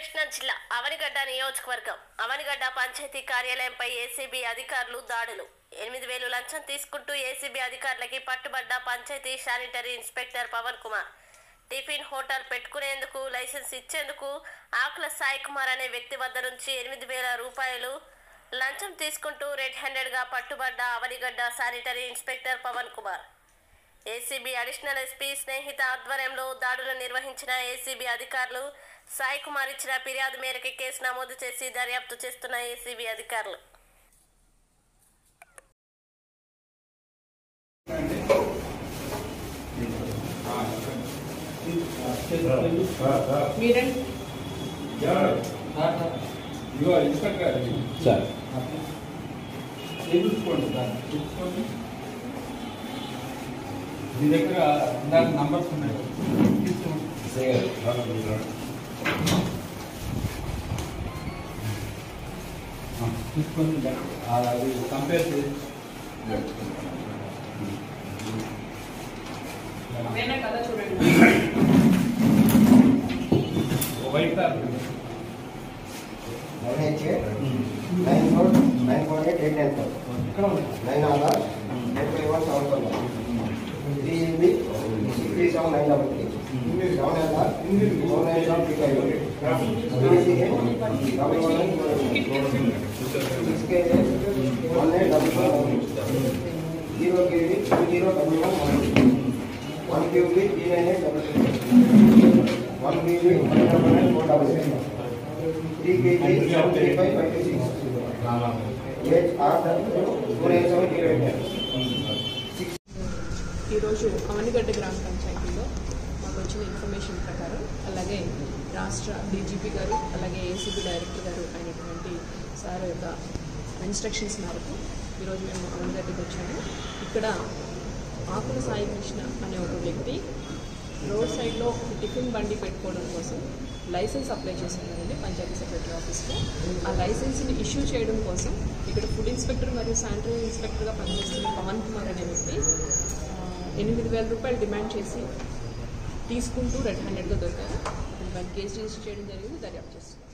కృష్ణా జిల్లా అవనిగడ్డ నియోజకవర్గం అవనిగడ్డ పంచాయతీ కార్యాలయంపై ఏసీబీ అధికారులు దాడులు 8,000 లంచం తీసుకుంటూ ఏసీబీ అధికారులకి పట్టుబడ్డ panchayat sanitary inspector Pavan Kumar tiffin hotel పెట్టుకునేందుకు లైసెన్స్ ఇచ్చేందుకు ఆకుల సాయి కుమార్ అనే వ్యక్తి వద్ద నుంచి 8,000 రూపాయలు లంచం తీసుకుంటూ రెడ్ హ్యాండెడ్ గా పట్టుబడ్డ Avanigadda sanitary inspector Pavan Kumar ACB additional SP Snehitha ఆధ్వర్యంలో దాడులు నిర్వహించిన ఏసీబీ అధికారులు సాయి కుమార్ ఇచ్చిన ఫిర్యాదు మేరకు కేసు నమోదు చేసి దర్యాప్తు చేస్తున్న ఏసీబీ అధికారులు మీ దగ్గర నంబర్స్ ఉన్నాయి తీసుకొని అది కంపేర్ చేసి వైట్ కార్ 948 ఇక్కడ 9 ఆధార్ 81 ఈరోజు అవనిగడ్డ గ్రామ పంచాయతీలో మాకు వచ్చిన ఇన్ఫర్మేషన్ ప్రకారం అలాగే రాష్ట్ర డీజీపీ గారు అలాగే ఏసీబీ డైరెక్టర్ గారు అయినటువంటి సార్ యొక్క ఇన్స్ట్రక్షన్స్ మేరకు ఈరోజు మేము అవనిగడ్డకి వచ్చాము. ఇక్కడ ఆకుల సాయి కృష్ణ అనే ఒక వ్యక్తి రోడ్ సైడ్లో టిఫిన్ బండి పెట్టుకోవడం కోసం లైసెన్స్ అప్లై చేస్తున్నారండి పంచాయతీ సెక్రటరీ ఆఫీస్లో. ఆ లైసెన్స్ని ఇష్యూ చేయడం కోసం ఇక్కడ ఫుడ్ ఇన్స్పెక్టర్ మరియు శానిటరీ ఇన్స్పెక్టర్గా పనిచేస్తున్న పవన్ కుమార్ అనే వ్యక్తి 8,000 రూపాయలు డిమాండ్ చేసి తీసుకుంటూ రెడ్ హ్యాండెడ్గా దొరికారు. కేసు రిజిస్టర్ చేయడం జరిగింది, దర్యాప్తు చేస్తున్నారు.